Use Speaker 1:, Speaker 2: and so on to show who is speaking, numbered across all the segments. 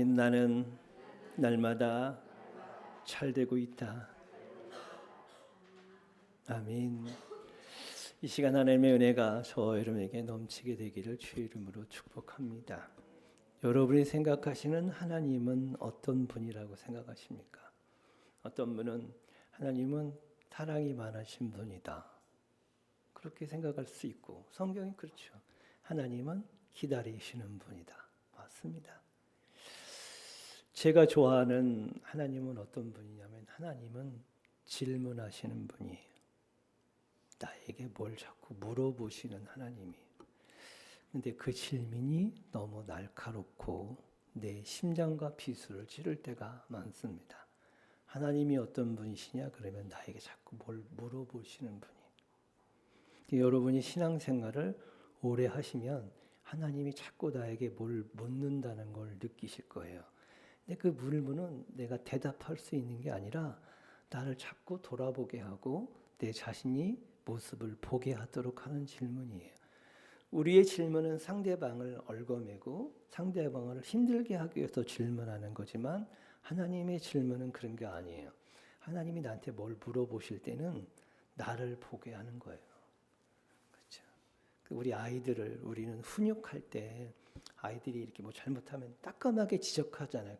Speaker 1: 나는 날마다 잘되고 있다. 아멘. 이 시간 하나님의 은혜가 저 여러분에게 넘치게 되기를 주의 이름으로 축복합니다. 여러분이 생각하시는 하나님은 어떤 분이라고 생각하십니까? 어떤 분은 하나님은 사랑이 많으신 분이다, 그렇게 생각할 수 있고, 성경이 그렇죠. 하나님은 기다리시는 분이다. 맞습니다. 제가 좋아하는 하나님은 어떤 분이냐면, 하나님은 질문하시는 분이에요. 나에게 뭘 자꾸 물어보시는 하나님이에요. 근데 그 질문이 너무 날카롭고 내 심장과 비수를 찌를 때가 많습니다. 하나님이 어떤 분이시냐? 그러면 나에게 자꾸 뭘 물어보시는 분이에요. 여러분이 신앙생활을 오래 하시면 하나님이 자꾸 나에게 뭘 묻는다는 걸 느끼실 거예요. 근데 그 물음은 내가 대답할 수 있는 게 아니라 나를 자꾸 돌아보게 하고 내 자신이 모습을 보게 하도록 하는 질문이에요. 우리의 질문은 상대방을 얽어매고 상대방을 힘들게 하기 위해서 질문하는 거지만, 하나님의 질문은 그런 게 아니에요. 하나님이 나한테 뭘 물어보실 때는 나를 보게 하는 거예요. 그렇죠? 우리 아이들을 우리는 훈육할 때 아이들이 이렇게 뭐 잘못하면 따끔하게 지적하잖아요.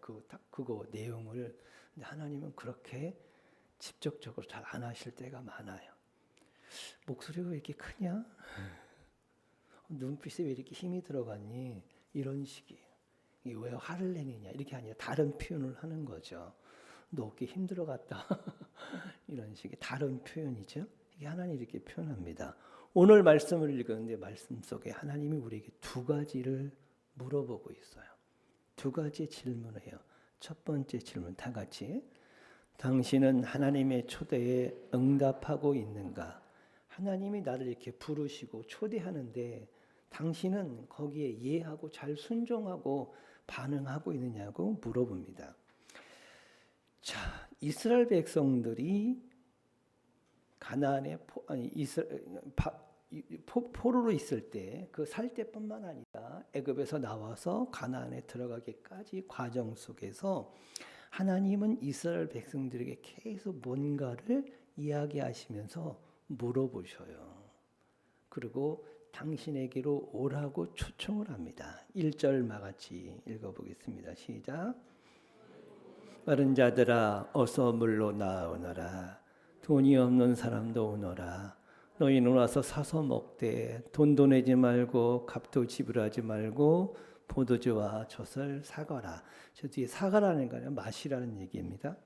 Speaker 1: 그거 내용을. 근데 하나님은 그렇게 직접적으로 잘 안 하실 때가 많아요. 목소리가 왜 이렇게 크냐? 눈빛에 왜 이렇게 힘이 들어갔니? 이런 식이에요. 왜 화를 내느냐? 이렇게 아니라 다른 표현을 하는 거죠. 너 어깨 힘들어갔다. 이런 식의 다른 표현이죠. 이게 하나님이 이렇게 표현합니다. 오늘 말씀을 읽었는데 말씀 속에 하나님이 우리에게 두 가지를 물어보고 있어요. 두 가지 질문을 해요. 첫 번째 질문, 다 같이. 당신은 하나님의 초대에 응답하고 있는가? 하나님이 나를 이렇게 부르시고 초대하는데 당신은 거기에 이해하고 잘 순종하고 반응하고 있느냐고 물어봅니다. 자, 이스라엘 백성들이 가나안에 포로로 있을 때, 그 살 때뿐만 아니라 애굽에서 나와서 가나안에 들어가기까지 과정 속에서 하나님은 이스라엘 백성들에게 계속 뭔가를 이야기하시면서 물어보셔요. 그리고 당신에게로 오라고 초청을 합니다. 1절 마같이 읽어보겠습니다. 시작. 마른 자들아 어서 물로 나오너라. 돈이 없는 사람도 오너라. 너희는 와서 사서 먹되 돈도 내지 말고 값도 지불하지 말고 포도주와 젖을 사거라. 저 뒤에 사가라는 거는 마시라는 얘기입니다.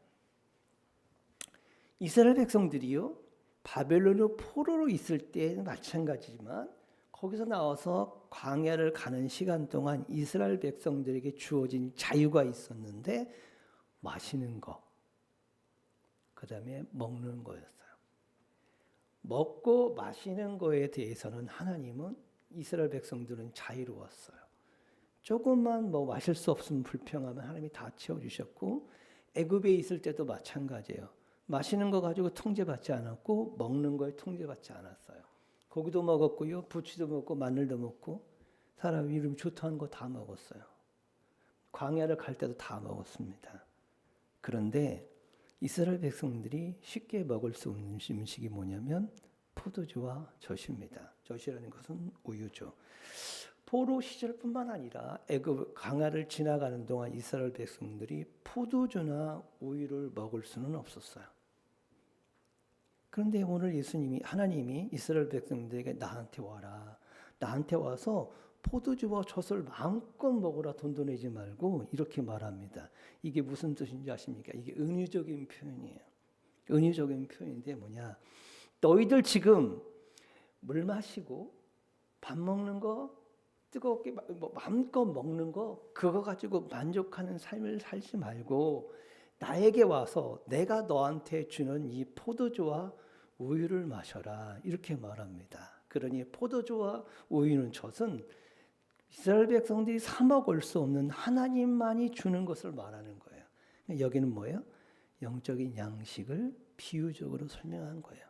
Speaker 1: 이스라엘 백성들이요, 바벨론으로 포로로 있을 때는 마찬가지지만 거기서 나와서 광야를 가는 시간 동안 이스라엘 백성들에게 주어진 자유가 있었는데 마시는 거, 그 다음에 먹는 거였어요. 먹고 마시는 거에 대해서는 하나님은 이스라엘 백성들은 자유로웠어요. 조금만 뭐 마실 수 없으면 불평하면 하나님이 다 채워주셨고, 애굽에 있을 때도 마찬가지예요. 마시는 거 가지고 통제받지 않았고 먹는 거에 통제받지 않았어요. 고기도 먹었고요, 부추도 먹고 마늘도 먹고 사람 이름 좋다는 거 다 먹었어요. 광야를 갈 때도 다 먹었습니다. 그런데 이스라엘 백성들이 쉽게 먹을 수 없는 음식이 뭐냐면 포도주와 젖입니다. 젖이라는 것은 우유죠. 포로 시절뿐만 아니라 애굽 광야를 지나가는 동안 이스라엘 백성들이 포도주나 우유를 먹을 수는 없었어요. 그런데 오늘 하나님이 이스라엘 백성들에게 나한테 와라. 나한테 와서 포도주와 젖을 마음껏 먹으라. 돈도 내지 말고, 이렇게 말합니다. 이게 무슨 뜻인지 아십니까? 이게 은유적인 표현이에요. 은유적인 표현인데 뭐냐? 너희들 지금 물 마시고 밥 먹는 거, 뜨겁게 마음껏 먹는 거, 그거 가지고 만족하는 삶을 살지 말고 나에게 와서 내가 너한테 주는 이 포도주와 우유를 마셔라. 이렇게 말합니다. 그러니 포도주와 우유는 젖은 이스라엘 백성들이 사 먹을 수 없는 하나님만이 주는 것을 말하는 거예요. 여기는 뭐예요? 영적인 양식을 비유적으로 설명한 거예요.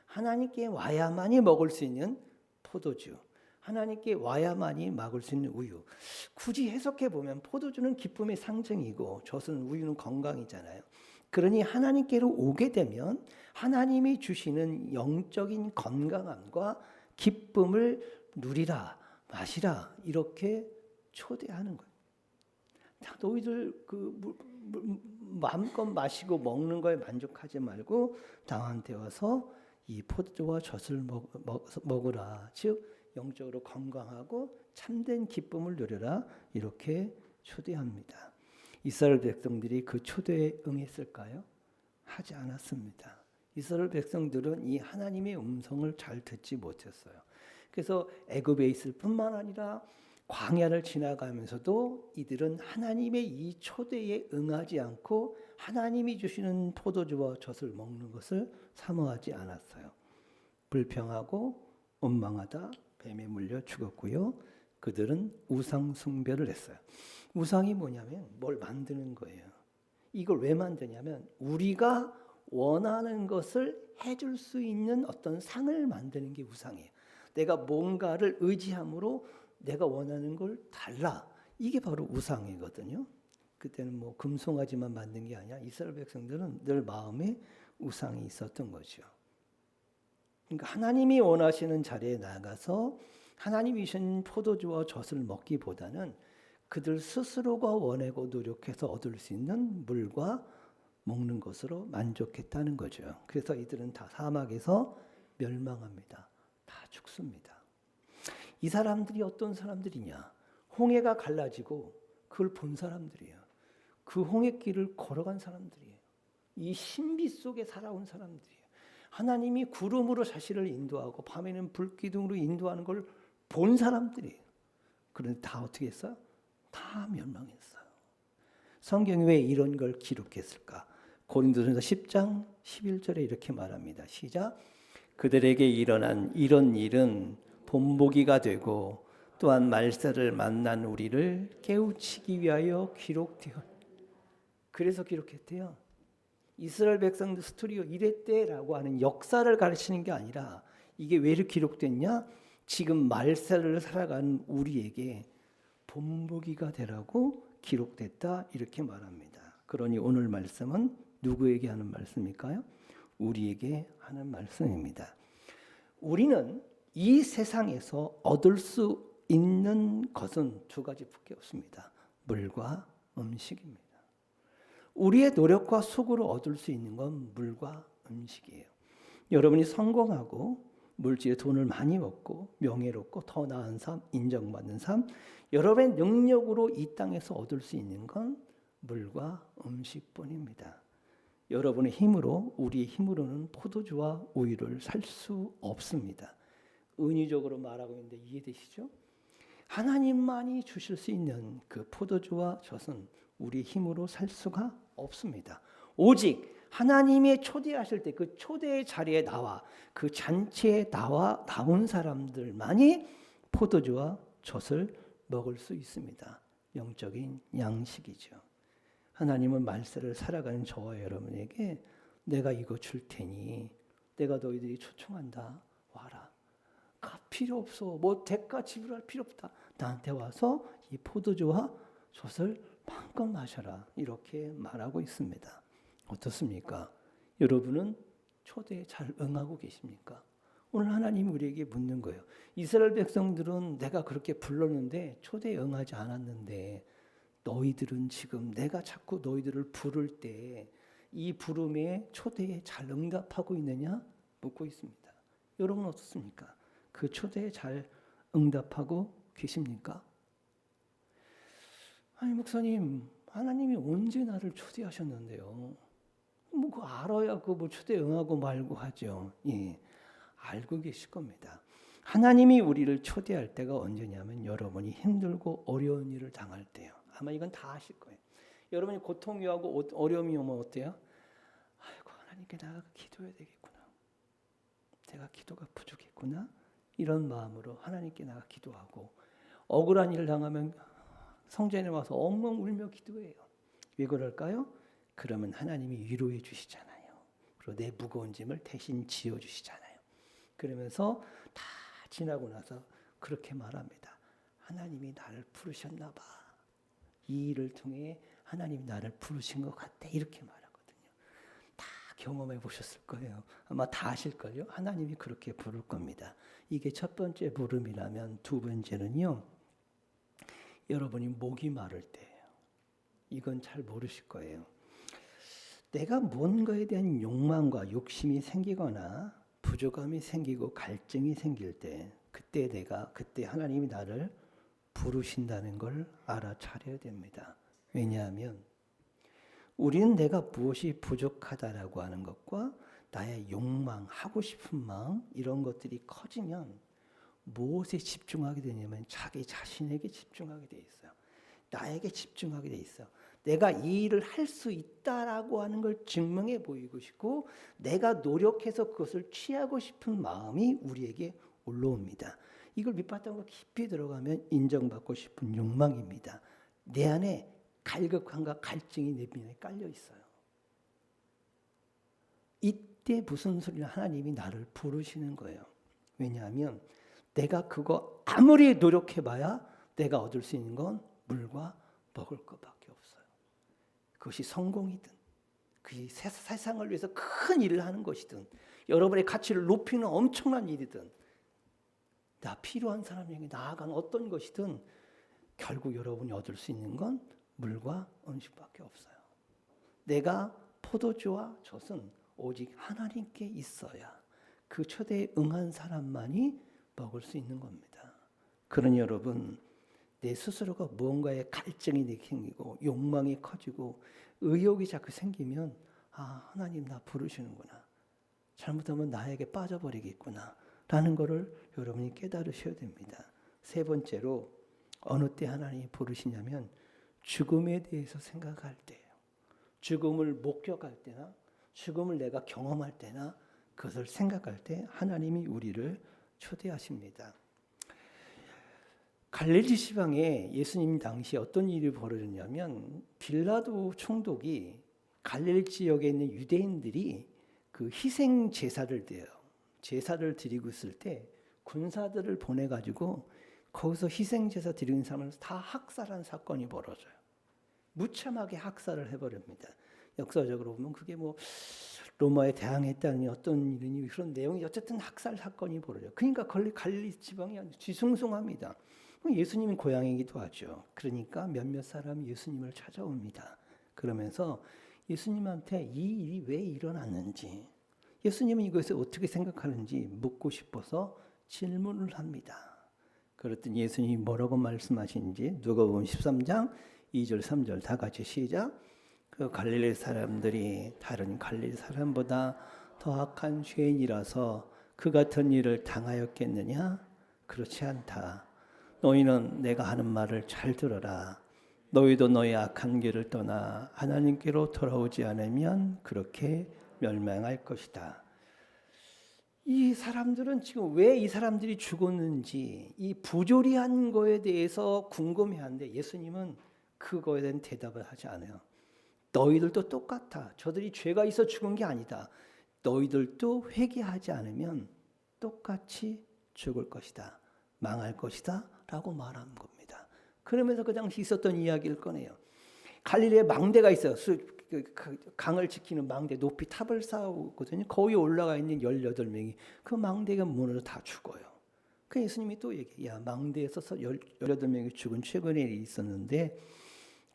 Speaker 1: 하나님께 와야만이 먹을 수 있는 포도주, 하나님께 와야만이 막을 수 있는 우유. 굳이 해석해 보면 포도주는 기쁨의 상징이고 젖은 우유는 건강이잖아요. 그러니 하나님께로 오게 되면 하나님이 주시는 영적인 건강함과 기쁨을 누리라, 마시라 이렇게 초대하는 거예요. 너희들 마음껏 마시고 먹는 거에 만족하지 말고 나한테 와서 이 포도주와 젖을 먹으라. 즉 영적으로 건강하고 참된 기쁨을 누려라. 이렇게 초대합니다. 이스라엘 백성들이 그 초대에 응했을까요? 하지 않았습니다. 이스라엘 백성들은 이 하나님의 음성을 잘 듣지 못했어요. 그래서 애굽에 있을 뿐만 아니라 광야를 지나가면서도 이들은 하나님의 이 초대에 응하지 않고 하나님이 주시는 포도주와 젖을 먹는 것을 사모하지 않았어요. 불평하고 원망하다 뱀에 물려 죽었고요. 그들은 우상 숭배를 했어요. 우상이 뭐냐면 뭘 만드는 거예요. 이걸 왜 만드냐면 우리가 원하는 것을 해줄 수 있는 어떤 상을 만드는 게 우상이에요. 내가 뭔가를 의지함으로 내가 원하는 걸 달라. 이게 바로 우상이거든요. 그때는 뭐 금송아지만 만든 게 아니라 이스라엘 백성들은 늘 마음에 우상이 있었던 거죠. 그러니까 하나님이 원하시는 자리에 나가서 하나님이 주신 포도주와 젖을 먹기보다는 그들 스스로가 원하고 노력해서 얻을 수 있는 물과 먹는 것으로 만족했다는 거죠. 그래서 이들은 다 사막에서 멸망합니다. 다 죽습니다. 이 사람들이 어떤 사람들이냐? 홍해가 갈라지고 그걸 본 사람들이에요. 그 홍해길을 걸어간 사람들이에요. 이 신비 속에 살아온 사람들이에요. 하나님이 구름으로 자신을 인도하고 밤에는 불기둥으로 인도하는 걸 본 사람들이에요. 그런데 다 어떻게 했어요? 다 멸망했어요. 성경이 왜 이런 걸 기록했을까? 고린도전서 10장 11절에 이렇게 말합니다. 시작. 그들에게 일어난 이런 일은 본보기가 되고 또한 말세를 만난 우리를 깨우치기 위하여 기록되어. 그래서 기록했대요. 이스라엘 백성들 스토리가 이랬대라고 하는 역사를 가르치는 게 아니라 이게 왜 이렇게 기록됐냐? 지금 말세를 살아가는 우리에게 본보기가 되라고 기록됐다 이렇게 말합니다. 그러니 오늘 말씀은 누구에게 하는 말씀일까요? 우리에게 하는 말씀입니다. 우리는 이 세상에서 얻을 수 있는 것은 두 가지밖에 없습니다. 물과 음식입니다. 우리의 노력과 수고로 얻을 수 있는 건 물과 음식이에요. 여러분이 성공하고 물질에 돈을 많이 얻고 명예롭고 더 나은 삶, 인정받는 삶, 여러분의 능력으로 이 땅에서 얻을 수 있는 건 물과 음식뿐입니다. 여러분의 힘으로, 우리의 힘으로는 포도주와 우유를 살 수 없습니다. 은유적으로 말하고 있는데 이해되시죠? 하나님만이 주실 수 있는 그 포도주와 젖은 우리 힘으로 살 수가 없습니다. 오직 하나님의 초대하실 때 그 초대의 자리에 나와 그 잔치에 나온 사람들만이 포도주와 젖을 먹을 수 있습니다. 영적인 양식이죠. 하나님은 말세를 살아가는 저와 여러분에게 내가 이거 줄 테니 내가 너희들이 초청한다. 와라. 값 필요 없어. 뭐 대가 지불할 필요 없다. 나한테 와서 이 포도주와 젖을 마음껏 마셔라. 이렇게 말하고 있습니다. 어떻습니까? 여러분은 초대에 잘 응하고 계십니까? 오늘 하나님이 우리에게 묻는 거예요. 이스라엘 백성들은 내가 그렇게 불렀는데 초대에 응하지 않았는데 너희들은 지금 내가 자꾸 너희들을 부를 때 이 부름에 초대에 잘 응답하고 있느냐? 묻고 있습니다. 여러분 어떻습니까? 그 초대에 잘 응답하고 계십니까? 아니 목사님, 하나님이 언제 나를 초대하셨는데요? 뭐 그거 알아야 뭐 초대 응하고 말고 하죠. 예, 알고 계실 겁니다. 하나님이 우리를 초대할 때가 언제냐면 여러분이 힘들고 어려운 일을 당할 때요. 아마 이건 다 아실 거예요. 여러분이 고통이 오고 어려움이 오면 어때요? 아이고 하나님께 내가 기도해야 되겠구나. 제가 기도가 부족했구나. 이런 마음으로 하나님께 나가 기도하고 억울한 일을 당하면 성전에 와서 엉엉 울며 기도해요. 왜 그럴까요? 그러면 하나님이 위로해 주시잖아요. 그리고 내 무거운 짐을 대신 지어 주시잖아요. 그러면서 다 지나고 나서 그렇게 말합니다. 하나님이 나를 부르셨나 봐. 이 일을 통해 하나님이 나를 부르신 것 같아. 이렇게 말하거든요. 다 경험해 보셨을 거예요. 아마 다 아실걸요. 하나님이 그렇게 부를 겁니다. 이게 첫 번째 부름이라면 두 번째는요. 여러분이 목이 마를 때예요. 이건 잘 모르실 거예요. 내가 뭔가에 대한 욕망과 욕심이 생기거나 부족함이 생기고 갈증이 생길 때 그때 하나님이 나를 부르신다는 걸 알아차려야 됩니다. 왜냐하면 우리는 내가 무엇이 부족하다라고 하는 것과 나의 욕망, 하고 싶은 마음 이런 것들이 커지면 무엇에 집중하게 되냐면 자기 자신에게 집중하게 돼 있어요. 나에게 집중하게 돼 있어. 내가 이 일을 할 수 있다라고 하는 걸 증명해 보이고 싶고 내가 노력해서 그것을 취하고 싶은 마음이 우리에게 올라옵니다. 이걸 밑바탕으로 깊이 들어가면 인정받고 싶은 욕망입니다. 내 안에 갈급함과 갈증이 내 면에 깔려 있어요. 이때 무슨 소리냐 하나님이 나를 부르시는 거예요. 왜냐하면 내가 그거 아무리 노력해봐야 내가 얻을 수 있는 건 물과 먹을 것밖에 없어요. 그것이 성공이든 그것이 세상을 위해서 큰 일을 하는 것이든 여러분의 가치를 높이는 엄청난 일이든 나 필요한 사람에게 나아가는 어떤 것이든 결국 여러분이 얻을 수 있는 건 물과 음식밖에 없어요. 내가 포도주와 젖은 오직 하나님께 있어야 그 초대에 응한 사람만이 먹을 수 있는 겁니다. 그러니 여러분 내 스스로가 무언가에 갈증이 생기고 욕망이 커지고 의욕이 자꾸 생기면 하나님 나 부르시는구나. 잘못하면 나에게 빠져버리겠구나 라는 것을 여러분이 깨달으셔야 됩니다. 세 번째로 어느 때 하나님이 부르시냐면 죽음에 대해서 생각할 때예요. 죽음을 목격할 때나 죽음을 내가 경험할 때나 그것을 생각할 때 하나님이 우리를 초대하십니다. 갈릴리 지방에 예수님 당시 어떤 일이 벌어졌냐면 빌라도 총독이 갈릴리 지역에 있는 유대인들이 그 희생 제사를 드려요. 제사를 드리고 있을 때 군사들을 보내가지고 거기서 희생 제사 드리는 사람을 다 학살한 사건이 벌어져요. 무참하게 학살을 해버립니다. 역사적으로 보면 그게 뭐 로마에 대항했다는 어떤 일이니 그런 내용이 어쨌든 학살 사건이 벌어져요. 그러니까 갈릴리 지방이 아주 뒤숭숭합니다. 예수님이 고향이기도 하죠. 그러니까 몇몇 사람이 예수님을 찾아옵니다. 그러면서 예수님한테 이 일이 왜 일어났는지 예수님은 이것에 어떻게 생각하는지 묻고 싶어서 질문을 합니다. 그랬더니 예수님이 뭐라고 말씀하시는지 누가복음 13장 2절 3절 다 같이 시작. 그 갈릴리 사람들이 다른 갈릴리 사람보다 더 악한 죄인이라서 그 같은 일을 당하였겠느냐? 그렇지 않다. 너희는 내가 하는 말을 잘 들어라. 너희도 너희 악한 길을 떠나 하나님께로 돌아오지 않으면 그렇게 멸망할 것이다. 이 사람들은 지금 왜 이 사람들이 죽었는지 이 부조리한 거에 대해서 궁금해하는데 예수님은 그거에 대한 대답을 하지 않아요. 너희들도 똑같아. 저들이 죄가 있어 죽은 게 아니다. 너희들도 회개하지 않으면 똑같이 죽을 것이다. 망할 것이다. 라고 말한 겁니다. 그러면서 그 당시 있었던 이야기를 꺼내요. 갈릴리에 망대가 있어요. 강을 지키는 망대, 높이 탑을 쌓았거든요. 거기 올라가 있는 18명이 그 망대가 무너져 다 죽어요. 그 예수님이 또 얘기해요. 망대에서 18명이 죽은 최근에 일이 있었는데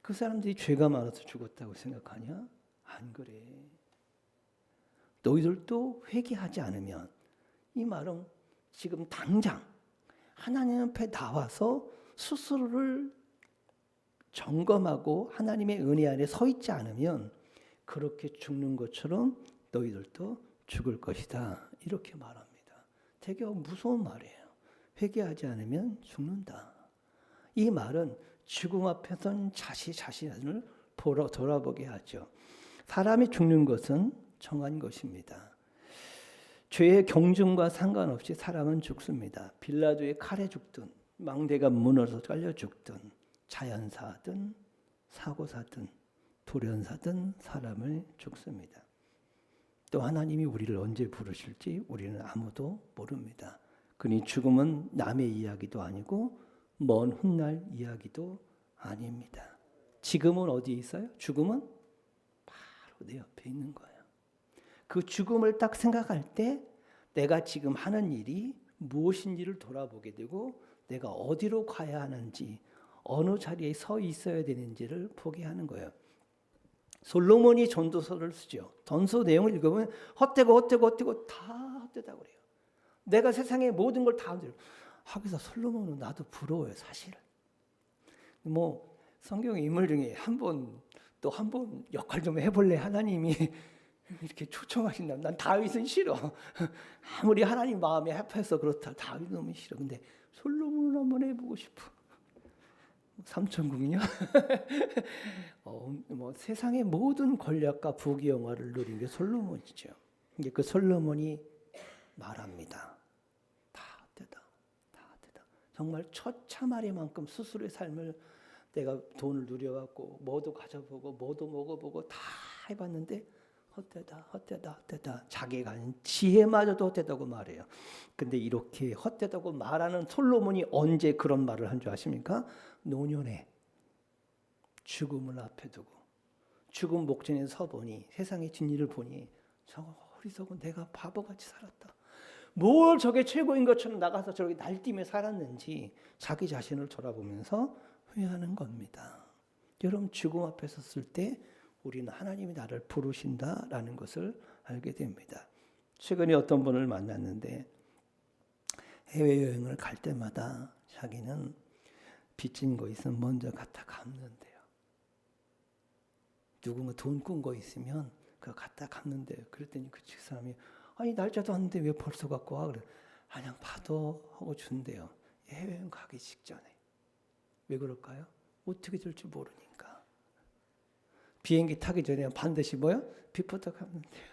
Speaker 1: 그 사람들이 죄가 많아서 죽었다고 생각하냐? 안 그래. 너희들도 회개하지 않으면 이 말은 지금 당장 하나님 앞에 나와서 스스로를 점검하고 하나님의 은혜 안에 서 있지 않으면 그렇게 죽는 것처럼 너희들도 죽을 것이다. 이렇게 말합니다. 되게 무서운 말이에요. 회개하지 않으면 죽는다. 이 말은 죽음 앞에선 자신을 돌아보게 하죠. 사람이 죽는 것은 정한 것입니다. 죄의 경중과 상관없이 사람은 죽습니다. 빌라도의 칼에 죽든 망대가 무너져 깔려 죽든 자연사든 사고사든 돌연사든 사람을 죽습니다. 또 하나님이 우리를 언제 부르실지 우리는 아무도 모릅니다. 그러니 죽음은 남의 이야기도 아니고 먼 훗날 이야기도 아닙니다. 지금은 어디에 있어요? 죽음은 바로 내 옆에 있는 거예요. 그 죽음을 딱 생각할 때 내가 지금 하는 일이 무엇인지를 돌아보게 되고 내가 어디로 가야 하는지 어느 자리에 서 있어야 되는지를 보게 하는 거예요. 솔로몬이 전도서를 쓰죠. 전서 내용을 읽어보면 헛되고 다 헛되다고 그래요. 내가 세상의 모든 걸 다 헛되고 하기서 솔로몬은 나도 부러워요, 사실. 뭐 성경 인물 중에 한 번 역할 좀 해볼래 하나님이 이렇게 초청하신다면 난 다윗은 싫어. 아무리 하나님 마음에 합해서 그렇다 다윗은 너무 싫어. 근데 솔로몬은 한번 해보고 싶어. 삼천궁이요? 뭐 세상의 모든 권력과 부귀영화를 누린 게 솔로몬이죠. 이제 그 솔로몬이 말합니다. 다 헛되다. 정말 처참하리만큼 스스로의 삶을 내가 돈을 누려갖고 뭐도 가져보고 뭐도 먹어보고 다 해봤는데 헛되다. 자기가 가진 지혜마저도 헛되다고 말해요. 근데 이렇게 헛되다고 말하는 솔로몬이 언제 그런 말을 한 줄 아십니까? 노년에 죽음을 앞에 두고 죽음 목전에 서보니 세상의 진리를 보니 저거 어리석은 내가 바보같이 살았다. 뭘 저게 최고인 것처럼 나가서 저렇게 날뛰며 살았는지 자기 자신을 돌아보면서 후회하는 겁니다. 여러분 죽음 앞에 섰을 때 우리는 하나님이 나를 부르신다라는 것을 알게 됩니다. 최근에 어떤 분을 만났는데 해외여행을 갈 때마다 자기는 빚진 거 있으면 먼저 갖다 갚는데요. 누군가 돈 꾼 거 있으면 그거 갖다 갚는데요. 그랬더니 그 집사람이 아니 날짜도 왔는데 왜 벌써 갖고 와? 그래. 그냥 받아 하고 준대요. 해외여행 가기 직전에. 왜 그럴까요? 어떻게 될지 모르니까. 비행기 타기 전에 반드시 뭐요? 빚부터 갚는데요.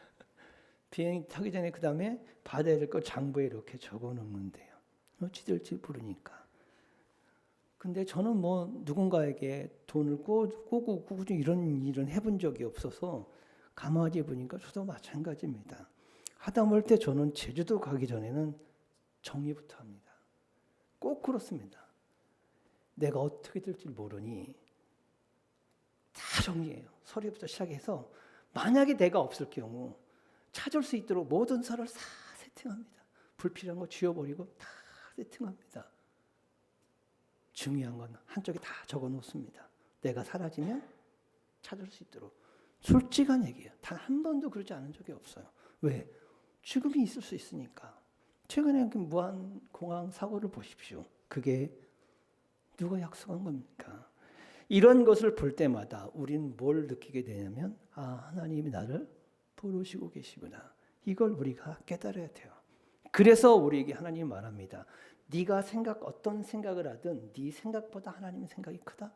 Speaker 1: 비행기 타기 전에 그 다음에 받아야 될 거 장부에 이렇게 적어놓는데요. 어찌 될지 모르니까. 근데 저는 뭐 누군가에게 돈을 꼬고 꾸준히 이런 일은 해본 적이 없어서 가만히 보니까 저도 마찬가지입니다. 하다 볼 때 저는 제주도 가기 전에는 정리부터 합니다. 꼭 그렇습니다. 내가 어떻게 될지 모르니 다 정리해요. 서류부터 시작해서 만약에 내가 없을 경우 찾을 수 있도록 모든 서를 다 세팅합니다. 불필요한 거 지워버리고 다 세팅합니다. 중요한 건 한쪽에 다 적어놓습니다. 내가 사라지면 찾을 수 있도록. 솔직한 얘기예요. 단 한 번도 그러지 않은 적이 없어요. 왜? 죽음이 있을 수 있으니까. 최근에 그 무한공항 사고를 보십시오. 그게 누가 약속한 겁니까? 이런 것을 볼 때마다 우리는 뭘 느끼게 되냐면 하나님이 나를 부르시고 계시구나. 이걸 우리가 깨달아야 돼요. 그래서 우리에게 하나님이 말합니다. 네가 어떤 생각을 하든 네 생각보다 하나님의 생각이 크다.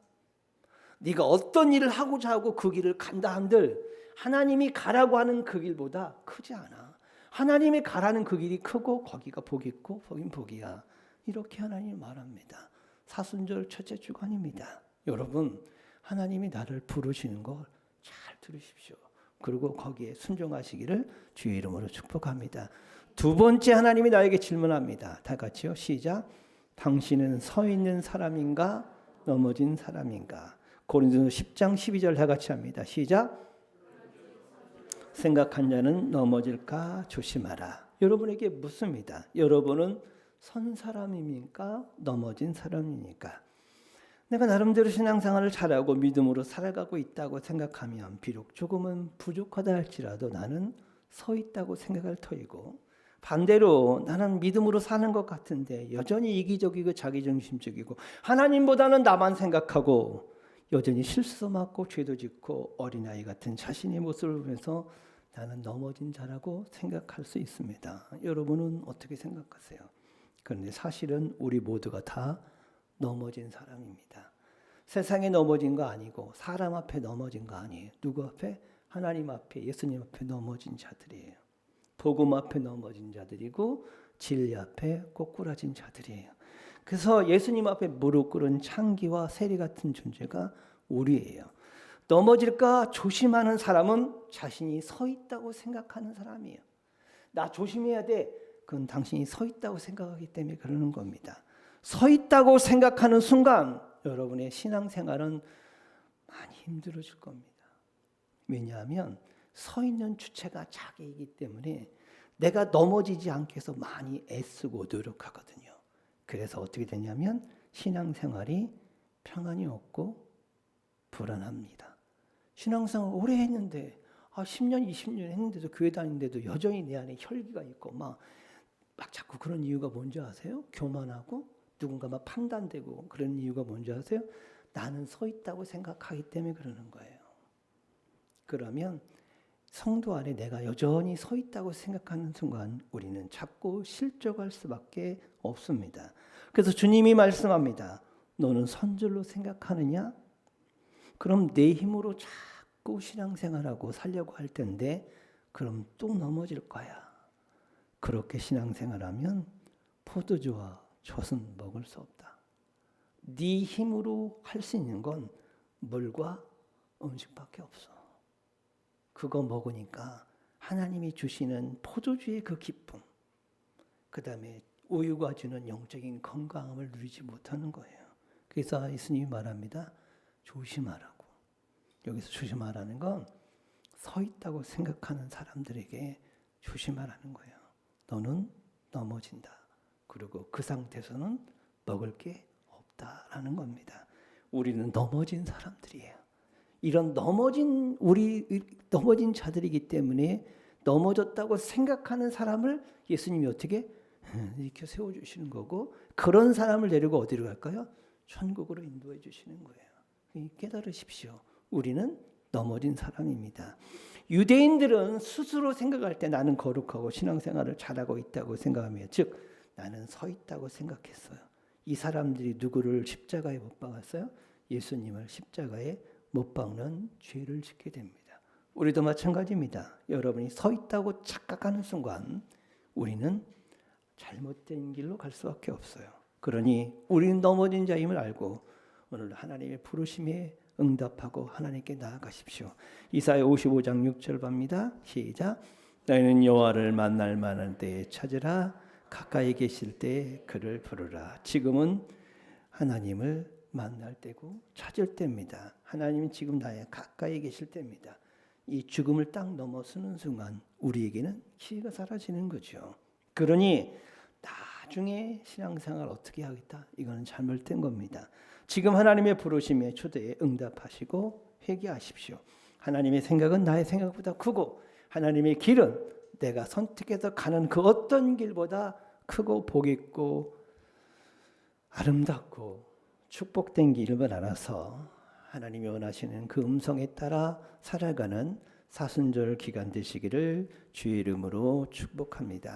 Speaker 1: 네가 어떤 일을 하고자 하고 그 길을 간다 한들 하나님이 가라고 하는 그 길보다 크지 않아. 하나님이 가라는 그 길이 크고 거기가 복이 있고 거긴 복이야. 이렇게 하나님이 말합니다. 사순절 첫째 주간입니다. 여러분 하나님이 나를 부르시는 걸 잘 들으십시오. 그리고 거기에 순종하시기를 주의 이름으로 축복합니다. 두 번째 하나님이 나에게 질문합니다. 다 같이요. 시작. 당신은 서 있는 사람인가 넘어진 사람인가. 고린도서 10장 12절 다 같이 합니다. 시작. 생각한 자는 넘어질까 조심하라. 여러분에게 묻습니다. 여러분은 선 사람입니까? 넘어진 사람입니까? 내가 나름대로 신앙생활을 잘하고 믿음으로 살아가고 있다고 생각하면 비록 조금은 부족하다 할지라도 나는 서 있다고 생각할 터이고 반대로 나는 믿음으로 사는 것 같은데 여전히 이기적이고 자기중심적이고 하나님보다는 나만 생각하고 여전히 실수도 많고 죄도 짓고 어린아이 같은 자신의 모습을 보면서 나는 넘어진 자라고 생각할 수 있습니다. 여러분은 어떻게 생각하세요? 그런데 사실은 우리 모두가 다 넘어진 사람입니다. 세상에 넘어진 거 아니고 사람 앞에 넘어진 거 아니에요. 누구 앞에? 하나님 앞에, 예수님 앞에 넘어진 자들이에요. 복음 앞에 넘어진 자들이고 진리 앞에 꼬꾸라진 자들이에요. 그래서 예수님 앞에 무릎 꿇은 창기와 세리 같은 존재가 우리예요. 넘어질까 조심하는 사람은 자신이 서 있다고 생각하는 사람이에요. 나 조심해야 돼. 그건 당신이 서 있다고 생각하기 때문에 그러는 겁니다. 서 있다고 생각하는 순간 여러분의 신앙생활은 많이 힘들어질 겁니다. 왜냐하면 서 있는 주체가 자기이기 때문에 내가 넘어지지 않게 해서 많이 애쓰고 노력하거든요. 그래서 어떻게 되냐면 신앙생활이 평안이 없고 불안합니다. 신앙생활 오래 했는데 10년, 20년 했는데도 교회 다니는데도 여전히 내 안에 혈기가 있고 막 자꾸 그런 이유가 뭔지 아세요? 교만하고 누군가 막 판단되고 그런 이유가 뭔지 아세요? 나는 서 있다고 생각하기 때문에 그러는 거예요. 그러면 성도 안에 내가 여전히 서 있다고 생각하는 순간 우리는 자꾸 실족할 수밖에 없습니다. 그래서 주님이 말씀합니다. 너는 선줄로 생각하느냐? 그럼 내 힘으로 자꾸 신앙생활하고 살려고 할 텐데 그럼 또 넘어질 거야. 그렇게 신앙생활하면 포도주와 젖은 먹을 수 없다. 네 힘으로 할 수 있는 건 물과 음식밖에 없어. 그거 먹으니까 하나님이 주시는 포도주의 그 기쁨, 그 다음에 우유가 주는 영적인 건강함을 누리지 못하는 거예요. 그래서 예수님이 말합니다. 조심하라고. 여기서 조심하라는 건 서 있다고 생각하는 사람들에게 조심하라는 거예요. 너는 넘어진다. 그리고 그 상태에서는 먹을 게 없다라는 겁니다. 우리는 넘어진 사람들이에요. 이런 넘어진 자들이기 때문에 넘어졌다고 생각하는 사람을 예수님이 어떻게 이렇게 세워주시는 거고 그런 사람을 데리고 어디로 갈까요? 천국으로 인도해 주시는 거예요. 깨달으십시오. 우리는 넘어진 사람입니다. 유대인들은 스스로 생각할 때 나는 거룩하고 신앙생활을 잘하고 있다고 생각하며 즉 나는 서 있다고 생각했어요. 이 사람들이 누구를 십자가에 못 박았어요? 예수님을 십자가에 못 박는 죄를 짓게 됩니다. 우리도 마찬가지입니다. 여러분이 서 있다고 착각하는 순간 우리는 잘못된 길로 갈 수밖에 없어요. 그러니 우리는 넘어진 자임을 알고 오늘 하나님의 부르심에 응답하고 하나님께 나아가십시오. 이사야 55장 6절 봅니다. 시작. 너희는 여호와를 만날 만한 때에 찾으라. 가까이 계실 때에 그를 부르라. 지금은 하나님을 만날 때고 찾을 때입니다. 하나님은 지금 나의 가까이 계실 때입니다. 이 죽음을 딱 넘어서는 순간 우리에게는 기회가 사라지는 거죠. 그러니 나중에 신앙생활 어떻게 하겠다? 이거는 잘못된 겁니다. 지금 하나님의 부르심에 초대에 응답하시고 회개하십시오. 하나님의 생각은 나의 생각보다 크고 하나님의 길은 내가 선택해서 가는 그 어떤 길보다 크고 복 있고 아름답고 축복된 길을 알아서 하나님이 원하시는 그 음성에 따라 살아가는 사순절 기간 되시기를 주의 이름으로 축복합니다.